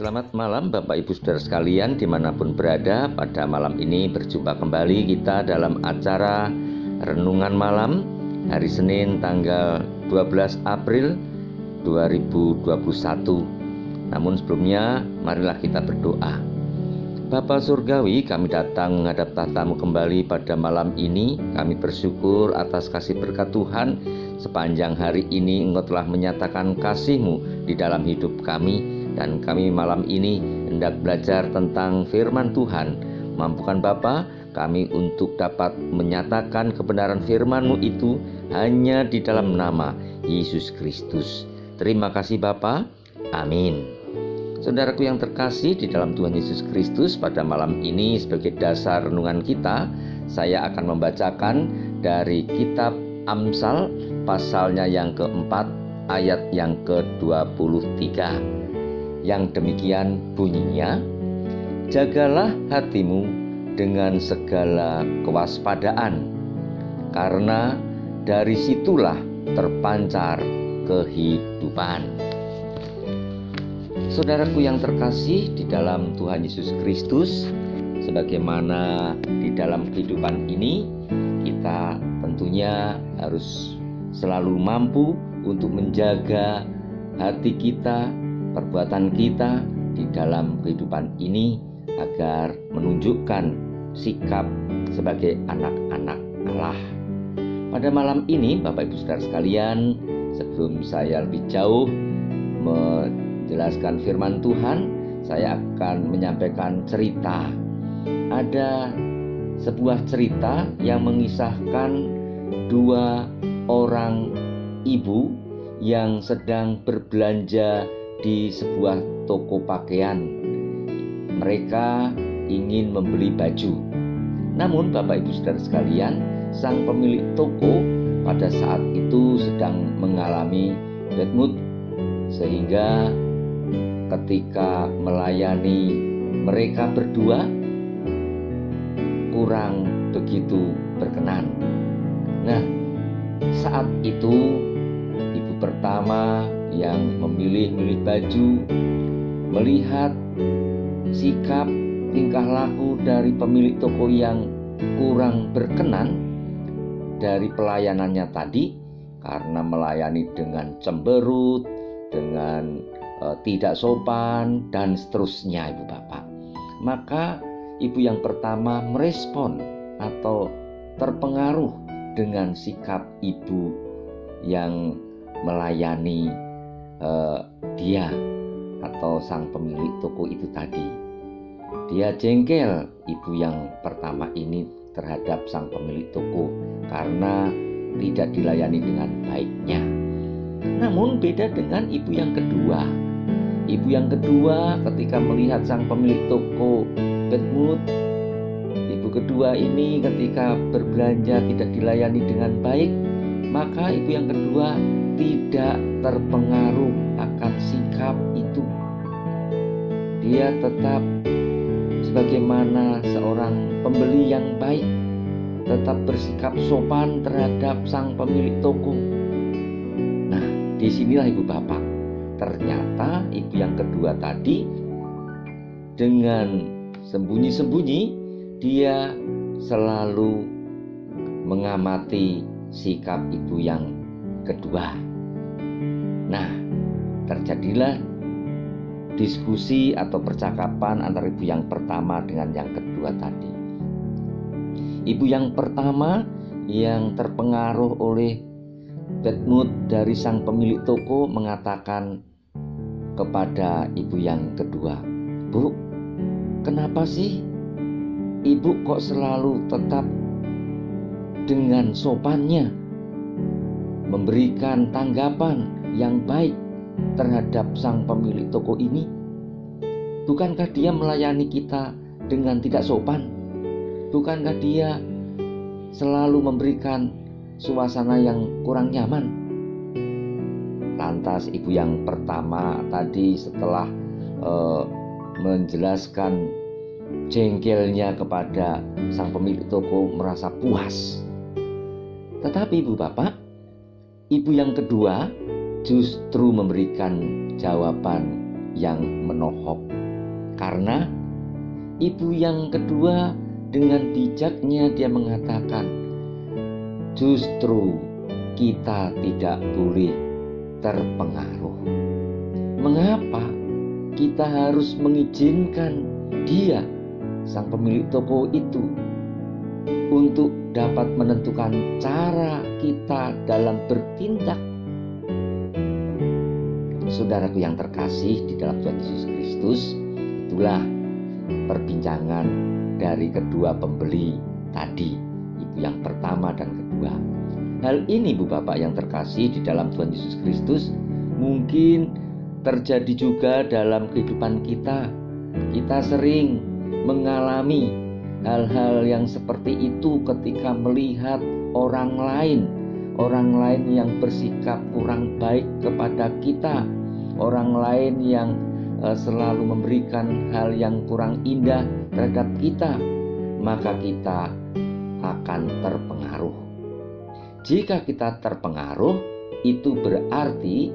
Selamat malam Bapak Ibu Saudara sekalian dimanapun berada. Pada malam ini berjumpa kembali kita dalam acara Renungan Malam hari Senin tanggal 12 April 2021. Namun sebelumnya marilah kita berdoa. Bapa Surgawi, kami datang menghadap tahta-Mu kembali pada malam ini. Kami bersyukur atas kasih berkat Tuhan. Sepanjang hari ini Engkau telah menyatakan kasih-Mu di dalam hidup kami. Dan kami malam ini hendak belajar tentang firman Tuhan. Mampukan Bapa kami untuk dapat menyatakan kebenaran firman-Mu itu hanya di dalam nama Yesus Kristus. Terima kasih Bapa. Amin. Saudaraku yang terkasih di dalam Tuhan Yesus Kristus, pada malam ini sebagai dasar renungan kita, saya akan membacakan dari kitab Amsal pasalnya yang keempat ayat yang ke-23. Yang demikian bunyinya, jagalah hatimu dengan segala kewaspadaan, karena dari situlah terpancar kehidupan. Saudaraku yang terkasih di dalam Tuhan Yesus Kristus, sebagaimana di dalam kehidupan ini kita tentunya harus selalu mampu untuk menjaga hati kita, perbuatan kita di dalam kehidupan ini agar menunjukkan sikap sebagai anak-anak Allah. Pada malam ini Bapak Ibu Saudara sekalian, sebelum saya lebih jauh menjelaskan firman Tuhan, saya akan menyampaikan cerita. Ada sebuah cerita yang mengisahkan dua orang ibu yang sedang berbelanja di sebuah toko pakaian. Mereka ingin membeli baju. Namun Bapak Ibu Saudara sekalian, sang pemilik toko pada saat itu sedang mengalami bad mood, sehingga ketika melayani mereka berdua kurang begitu berkenan. Nah, saat itu ibu pertama yang memilih baju melihat sikap tingkah laku dari pemilik toko yang kurang berkenan dari pelayanannya tadi, karena melayani dengan cemberut, dengan tidak sopan dan seterusnya Ibu Bapak. Maka ibu yang pertama merespon atau terpengaruh dengan sikap ibu yang melayani dia atau sang pemilik toko itu tadi. Dia jengkel ibu yang pertama ini terhadap sang pemilik toko karena tidak dilayani dengan baiknya. Namun beda dengan ibu yang kedua. Ibu yang kedua ketika melihat sang pemilik toko bad mood, ibu kedua ini ketika berbelanja tidak dilayani dengan baik, maka ibu yang kedua tidak terpengaruh akan sikap itu. Dia tetap sebagaimana seorang pembeli yang baik, tetap bersikap sopan terhadap sang pemilik toko. Nah, disinilah Ibu Bapak, ternyata ibu yang kedua tadi dengan sembunyi-sembunyi dia selalu mengamati sikap ibu yang kedua. Nah, terjadilah diskusi atau percakapan antara ibu yang pertama dengan yang kedua tadi. Ibu yang pertama yang terpengaruh oleh bad mood dari sang pemilik toko mengatakan kepada ibu yang kedua, "Bu, kenapa sih ibu kok selalu tetap dengan sopannya memberikan tanggapan yang baik terhadap sang pemilik toko ini? Bukankah dia melayani kita dengan tidak sopan? Bukankah dia selalu memberikan suasana yang kurang nyaman?" Lantas ibu yang pertama tadi setelah menjelaskan jengkelnya kepada sang pemilik toko merasa puas. Tetapi Ibu Bapak, ibu yang kedua justru memberikan jawaban yang menohok. Karena ibu yang kedua dengan bijaknya dia mengatakan, justru kita tidak boleh terpengaruh. Mengapa kita harus mengizinkan dia, sang pemilik toko itu, untuk dapat menentukan cara kita dalam bertindak? Saudaraku yang terkasih di dalam Tuhan Yesus Kristus, itulah perbincangan dari kedua pembeli tadi, ibu yang pertama dan kedua. Hal ini, Bu Bapak yang terkasih di dalam Tuhan Yesus Kristus, mungkin terjadi juga dalam kehidupan kita. Kita sering mengalami hal-hal yang seperti itu ketika melihat orang lain yang bersikap kurang baik kepada kita, orang lain yang selalu memberikan hal yang kurang indah terhadap kita, maka kita akan terpengaruh. Jika kita terpengaruh, itu berarti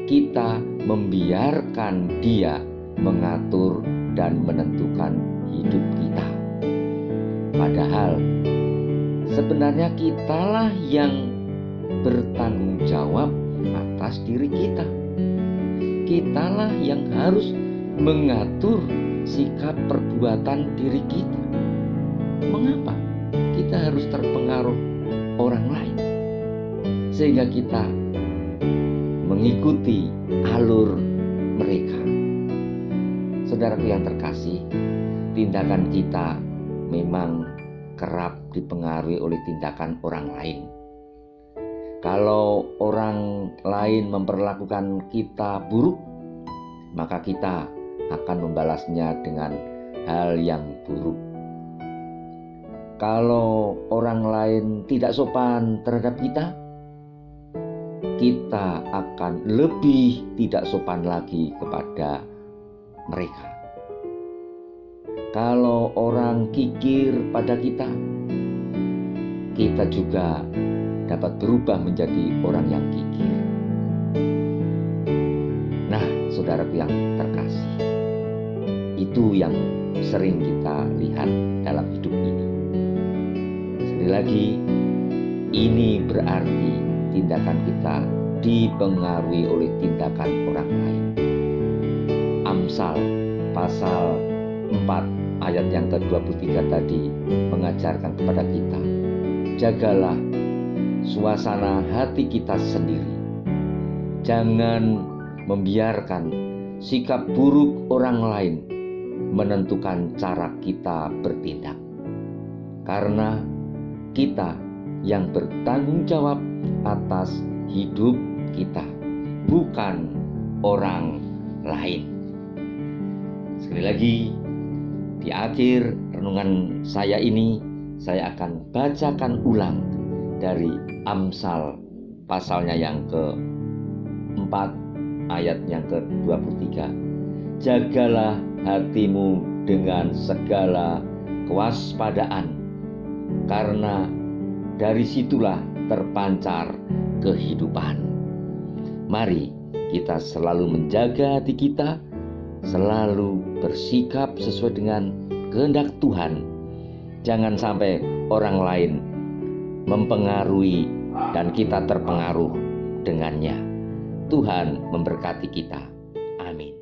kita membiarkan dia mengatur dan menentukan hidup kita. Padahal sebenarnya kitalah yang bertanggung jawab atas diri kita. Kitalah yang harus mengatur sikap perbuatan diri kita. Mengapa kita harus terpengaruh orang lain sehingga kita mengikuti alur mereka? Saudaraku yang terkasih, tindakan kita memang kerap dipengaruhi oleh tindakan orang lain. Kalau orang lain memperlakukan kita buruk, maka kita akan membalasnya dengan hal yang buruk. Kalau orang lain tidak sopan terhadap kita, kita akan lebih tidak sopan lagi kepada mereka. Kalau orang kikir pada kita, kita juga dapat berubah menjadi orang yang kikir. Nah, saudaraku yang terkasih, itu yang sering kita lihat dalam hidup ini. Sekali lagi, ini berarti tindakan kita dipengaruhi oleh tindakan orang lain. Amsal pasal 4 ayat yang ke-23 tadi mengajarkan kepada kita, jagalah suasana hati kita sendiri. Jangan membiarkan sikap buruk orang lain menentukan cara kita bertindak. Karena kita yang bertanggung jawab atas hidup kita, bukan orang lain. Sekali lagi, di akhir renungan saya ini, saya akan bacakan ulang dari Amsal pasalnya yang ke-4 ayat yang ke-23. Jagalah hatimu dengan segala kewaspadaan, karena dari situlah terpancar kehidupan. Mari kita selalu menjaga hati kita, selalu bersikap sesuai dengan kehendak Tuhan. Jangan sampai orang lain mempengaruhi dan kita terpengaruh dengannya. Tuhan memberkati kita. Amin.